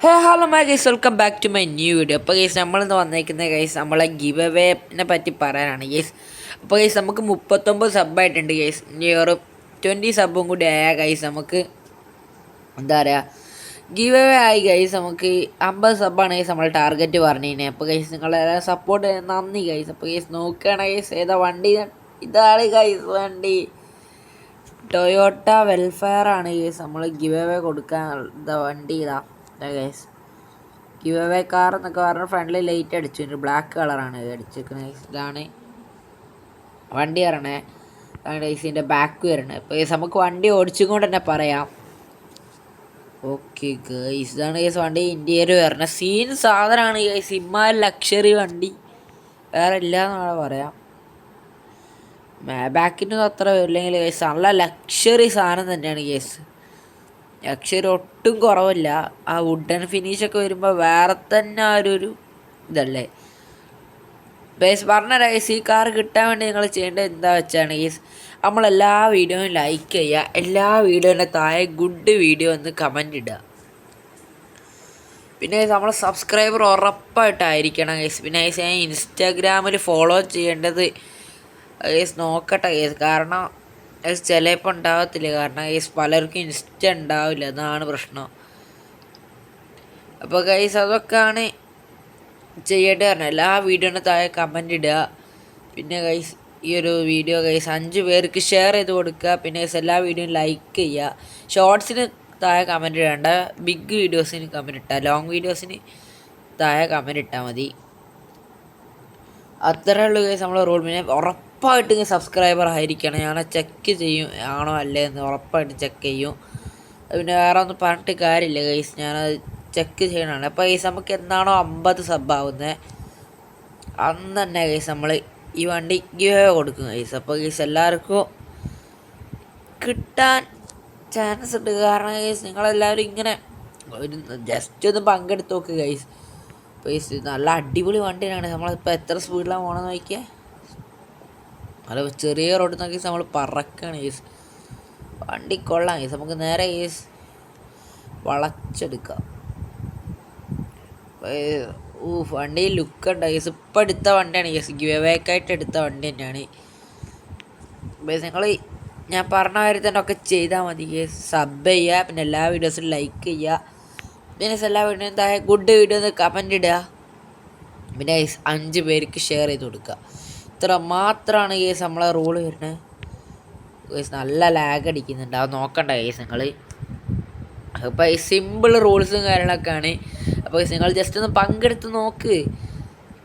Hey hello my guys, welcome back to my new video. അപ്പോൾ guys നമ്മളിന്ന് വന്നേക്കുന്ന guys നമ്മളെ ഗിവ് അവേനെ പറ്റി പറയാനാണ് ഗൈസ്. അപ്പോൾ ഗൈസ് നമുക്ക് 39 സബ്ബായിട്ടുണ്ട് ഗൈസ്. ഇനി ഒരു 20 സബ്ബും കൂടി ആയാൽ ഗൈസ് നമുക്ക് എന്താ പറയുക ഗിവ് അവേ ആയി ഗൈസ്. നമുക്ക് 50 സബ്ബാണ് ഗൈസ് നമ്മൾ ടാർഗറ്റ് പറഞ്ഞിരുന്നത്. അപ്പോൾ ഗൈസ് നിങ്ങളെ സപ്പോർട്ട് നന്ദി ഗൈസ്. അപ്പോൾ ഗൈസ് നോക്കുകയാണ് ഗൈസ് ഏതാ വണ്ടി, ഇതാണ് ഗൈസ് വണ്ടി. ടൊയോട്ട വെൽഫെയർ ആണ് ഗൈസ് നമ്മൾ ഗിവ് അവേ കൊടുക്കാൻ വണ്ടി. ഗൈസ് ഗിവ് അവേ കാർ എന്നൊക്കെ പറഞ്ഞാൽ ഫ്രണ്ടിൽ ലൈറ്റ് അടിച്ചു, ബ്ലാക്ക് കളറാണ് അടിച്ചിരിക്കുന്നത്. ഇതാണ് വണ്ടി വരണേ, ഗൈസിൻ്റെ ബാക്ക് വരണേ. അപ്പോൾ ഗൈസ് നമുക്ക് വണ്ടി ഓടിച്ചും കൊണ്ട് തന്നെ പറയാം. ഓക്കെ ഗൈസ്, ഇതാണ് ഗൈസ് വണ്ടി ഇന്ത്യയിൽ വരണ സീൻ സാധനമാണ് ഗൈസ്. ഇമ്മാതിരി ലക്ഷറി വണ്ടി വേറെ ഇല്ല എന്നാണ് പറയാം. ബാക്കിൻ്റെ അത്ര വരില്ലെങ്കിൽ ഗൈസ് നല്ല ലക്ഷറി സാധനം തന്നെയാണ് ഗൈസ്. ലക്ഷറി ഒട്ടും കുറവില്ല. ആ വുഡൻ ഫിനിഷൊക്കെ വരുമ്പോൾ വേറെ തന്നെ ആ ഒരു ഇതല്ലേ ഗൈസ്. പറഞ്ഞുതരാം ഗൈസ്, ഈ കാർ കിട്ടാൻ വേണ്ടി നിങ്ങൾ ചെയ്യേണ്ടത് എന്താ വെച്ചാണ് ഗൈസ്, നമ്മളെല്ലാ വീഡിയോയും ലൈക്ക് ചെയ്യുക, എല്ലാ വീഡിയോൻ്റെ താഴെ ഗുഡ് വീഡിയോ എന്ന് കമൻറ്റ് ഇടുക. പിന്നെ ഗൈസ് നമ്മളെ സബ്സ്ക്രൈബർ ഉറപ്പായിട്ടായിരിക്കണം ഗൈസ്. പിന്നെ ഗൈസ് ഞാൻ ഇൻസ്റ്റാഗ്രാമിൽ ഫോളോ ചെയ്യേണ്ടത് ഗൈസ് നോക്കട്ടെ ഗൈസ്, കാരണം ഗൈസ് ചിലപ്പോൾ ഉണ്ടാകത്തില്ല. കാരണം ഗൈസ് പലർക്കും ഇൻസ്റ്റ ഉണ്ടാവില്ല, അതാണ് പ്രശ്നം. അപ്പോൾ ഗൈസ് അതൊക്കെയാണ് ചെയ്യേണ്ടത് പറഞ്ഞാൽ എല്ലാ വീഡിയോൻ്റെ താഴെ കമൻറ്റ് ഇടുക. പിന്നെ ഗൈസ് ഈ ഒരു വീഡിയോ ഗൈസ് 5 പേർക്ക് ഷെയർ ചെയ്ത് കൊടുക്കുക. പിന്നെ ഗൈസ് എല്ലാ വീഡിയോയും ലൈക്ക് ചെയ്യുക. ഷോർട്സിന് താഴെ കമൻറ്റ് ഇടേണ്ട, ബിഗ് വീഡിയോസിന് കമൻറ്റ് ഇട്ടാൽ, ലോങ് വീഡിയോസിന് താഴെ കമൻറ്റ് ഇട്ടാൽ മതി. അത്രേ ഉള്ളൂ ഗൈസ് നമ്മളെ റൂൾ. പിന്നെ ഉറപ്പായിട്ട് സബ്സ്ക്രൈബർ ആയിരിക്കണം. ഞാൻ ചെക്ക് ചെയ്യും ആണോ അല്ലേ എന്ന് ഉറപ്പായിട്ട് ചെക്ക് ചെയ്യും. പിന്നെ വേറെ ഒന്നും പറഞ്ഞിട്ട് കാര്യമില്ല ഗൈസ്, ഞാനത് ചെക്ക് ചെയ്യണതാണ്. അപ്പോൾ ഗൈസ് നമുക്ക് എന്നാണോ 50 സബ്ബാവുന്നത് അന്ന് തന്നെ ഗൈസ് നമ്മൾ ഈ വണ്ടി ഗിവ് അവേ കൊടുക്കും ഗൈസ്. അപ്പോൾ ഗൈസ് എല്ലാവർക്കും കിട്ടാൻ ചാൻസ് ഉണ്ട്. കാരണം ഗൈസ് നിങ്ങളെല്ലാവരും ഇങ്ങനെ ഒരു ജസ്റ്റ് ഒന്ന് പങ്കെടുത്ത് നോക്ക് ഗൈസ്. ഗൈസ് നല്ല അടിപൊളി വണ്ടിയാണ്. നമ്മളിപ്പോൾ എത്ര സ്പീഡിലാണ് പോകണമെന്ന് നോക്കിയാൽ, നല്ല ചെറിയ റോഡ് നോക്കി നമ്മൾ പറക്കുകയാണ് ഗൈസ്. വണ്ടി കൊള്ളാം ഗൈസ്. നമുക്ക് നേരെ ഗൈസ് വളച്ചെടുക്കാം. വണ്ടി ലുക്ക് ഉണ്ട് ഗൈസ്. ഇപ്പം എടുത്ത വണ്ടിയാണ് ഗൈസ്, ഗിവ് അവേക്കായിട്ട് എടുത്ത വണ്ടി തന്നെയാണ് ഗൈസ്. നിങ്ങൾ ഞാൻ പറഞ്ഞ കാര്യം തന്നെ ഒക്കെ ചെയ്താൽ മതി ഗൈസ്. സബ് ചെയ്യുക, പിന്നെ എല്ലാ വീഡിയോസിലും ലൈക്ക് ചെയ്യുക. പിന്നെ എല്ലാ വീഡിയോയും താഴെ ഗുഡ് വീഡിയോ എന്ന് കമൻറ്റ് ഇടുക. പിന്നെ ഗൈസ് 5 പേർക്ക് ഷെയർ ചെയ്ത് കൊടുക്കുക. ഇത്ര മാത്രമാണ് ഗൈസ് നമ്മളെ റൂള് വരുന്നത് ഗൈസ്. നല്ല ലാഗ് അടിക്കുന്നുണ്ട്, അത് നോക്കണ്ട ഗൈസ് നിങ്ങൾ. അപ്പോൾ ഈ സിമ്പിൾ റൂൾസും കാര്യങ്ങളൊക്കെയാണ്. അപ്പോൾ ഗൈസ് നിങ്ങൾ ജസ്റ്റ് ഒന്ന് പങ്കെടുത്ത് നോക്ക്,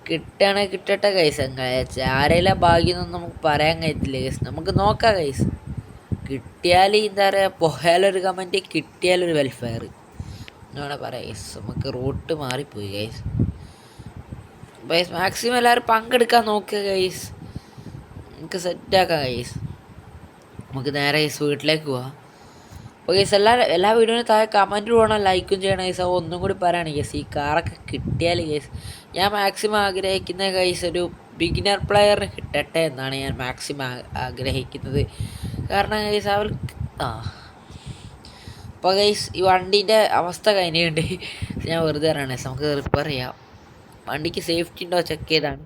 കിട്ടുകയാണെങ്കിൽ കിട്ടട്ടെ ഗൈസ്. ആരെല്ലാം ഭാഗ്യം എന്നൊന്നും നമുക്ക് പറയാൻ കഴിയത്തില്ല ഗൈസ്. നമുക്ക് നോക്കാം ഗൈസ്. കിട്ടിയാൽ എന്താ പറയുക, പോയാലൊരു കമൻറ്റ്, കിട്ടിയാലൊരു വെൽഫെയർ എന്നാണ് പറയാം ഗൈസ്. നമുക്ക് റൂട്ട് മാറിപ്പോയി ഗൈസ്. ഗൈസ് മാക്സിമം എല്ലാവരും പങ്കെടുക്കാൻ നോക്കുക ഗൈസ്. നമുക്ക് സെറ്റാക്കാം ഗൈസ്. നമുക്ക് നേരെ ഗൈസ് വീട്ടിലേക്ക് പോവാം. അപ്പോൾ ഗൈസ് എല്ലാ വീഡിയോയും താഴെ കമൻറ്റ് പോകണം, ലൈക്കും ചെയ്യണം ഗൈസ്. അപ്പോൾ ഒന്നും കൂടി പറയുകയാണ് ഗൈസ്, ഈ കാറൊക്കെ കിട്ടിയാൽ ഗൈസ് ഞാൻ മാക്സിമം ആഗ്രഹിക്കുന്ന ഗൈസ് ഒരു ബിഗിനർ പ്ലെയറിന് കിട്ടട്ടെ എന്നാണ് ഞാൻ മാക്സിമം ആഗ്രഹിക്കുന്നത്. കാരണം ഗൈസ് അപ്പോൾ ഗൈസ് ഈ വണ്ടീൻ്റെ അവസ്ഥ കഴിഞ്ഞുണ്ട്, ഞാൻ വെറുതെ പറയണേ. നമുക്ക് റിപ്പയർ ചെയ്യാം. വണ്ടിക്ക് സേഫ്റ്റി ഉണ്ടോ ചെക്ക് ചെയ്താണ്.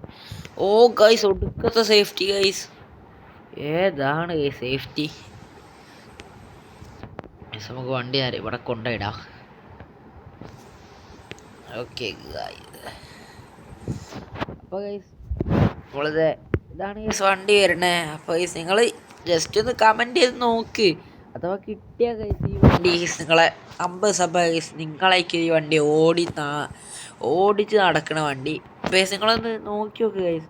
ഓ ഗൈസ് ഒടുക്കത്തെ സേഫ്റ്റി ഗൈസ്. ഏതാണ് ഗൈസ് സേഫ്റ്റി? നമുക്ക് വണ്ടി ഇവിടെ കൊണ്ടുപോയിടാം. ഓക്കെ ഗൈസ്, അപ്പോൾ ഗൈസ് നമ്മളിത് ഇതാണ് ഗൈസ് വണ്ടി വരണേ. അപ്പോൾ ഗൈസ് നിങ്ങൾ ജസ്റ്റ് ഒന്ന് കമൻറ്റ് ചെയ്ത് നോക്ക്. അഥവാ കിട്ടിയ ഗൈസ് ഈ വണ്ടി ഗൈസ് നിങ്ങളെ 50 സബ് ഗൈസ് നിങ്ങളേക്ക് ഈ വണ്ടി ഓടിച്ച് നടക്കണ വണ്ടി ഗൈസ്. നിങ്ങളൊന്ന് നോക്കി നോക്ക് ഗൈസ്,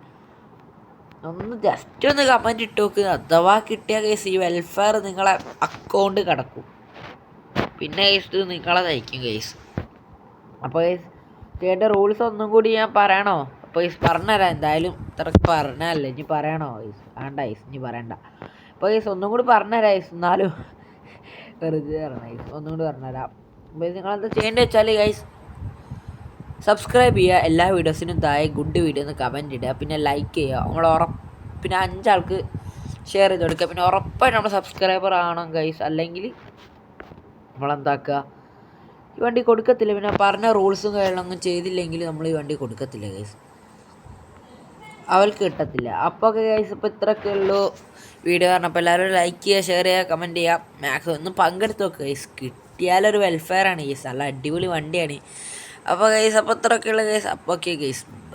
ഒന്ന് ജസ്റ്റ് ഒന്ന് കമൻറ്റ് ഇട്ട് നോക്ക്. അഥവാ കിട്ടിയ ഗൈസ് ഈ വെൽഫെയർ നിങ്ങളെ അക്കൗണ്ട് കിടക്കും. പിന്നെ ഗൈസ് ഇത് നിങ്ങളെ തയ്ക്കും ഗൈസ്. അപ്പോൾ ഗൈസ് ചെയ്യേണ്ട റൂൾസ് ഒന്നും കൂടി ഞാൻ പറയണോ? അപ്പോൾ ഗൈസ് പറഞ്ഞുതരാം. എന്തായാലും ഇത്രക്ക് പറഞ്ഞല്ലേ, ഇനി പറയണോ ഗൈസ്? വേണ്ട ഗൈസ്, ഇനി പറയണ്ട. അപ്പോൾ ഗൈസ് ഒന്നും കൂടി പറഞ്ഞുതരാം ഗൈസ്, എന്നാലും വെറുതെ പറഞ്ഞ ഗൈസ്. ഒന്നും കൂടി പറഞ്ഞുതരാം. അപ്പോൾ നിങ്ങളെന്താ ചെയ്യേണ്ടത് വെച്ചാൽ ഗൈസ് സബ്സ്ക്രൈബ് ചെയ്യുക, എല്ലാ വീഡിയോസിനും താഴെ ഗുഡ് വീഡിയോ എന്ന് കമൻറ്റ് ഇടുക, പിന്നെ ലൈക്ക് ചെയ്യുക. പിന്നെ 5 ആൾക്ക് ഷെയർ ചെയ്ത് കൊടുക്കുക. പിന്നെ ഉറപ്പായിട്ട് നമ്മൾ സബ്സ്ക്രൈബർ ആവണം ഗൈസ്. അല്ലെങ്കിൽ നമ്മളെന്താക്കുക, ഈ വണ്ടി കൊടുക്കത്തില്ല. പിന്നെ പറഞ്ഞ റൂൾസും കാര്യങ്ങളൊന്നും ചെയ്തില്ലെങ്കിൽ നമ്മൾ ഈ വണ്ടി കൊടുക്കത്തില്ല ഗൈസ്, അവൾക്ക് കിട്ടത്തില്ല. അപ്പോൾ ഗൈസ് ഇപ്പോൾ ഇത്രയൊക്കെ ഉള്ളൂ വീഡിയോ. പറഞ്ഞപ്പോൾ എല്ലാവരും ലൈക്ക് ചെയ്യുക, ഷെയർ ചെയ്യുക, കമൻറ്റ് ചെയ്യുക, മാക്സിമം ഒന്ന് പങ്കെടുത്ത് നോക്കുക ഗൈസ്. കിട്ടിയാലൊരു വെൽഫെയർ ആണ് ഗൈസ്, നല്ല അടിപൊളി വണ്ടിയാണ്. അപ്പോൾ ഗൈസ് അപ്പോൾ ഇത്രയൊക്കെ ഉള്ളൂ ഗൈസ്. അപ്പോൾ ഓക്കെ ഗൈസ്.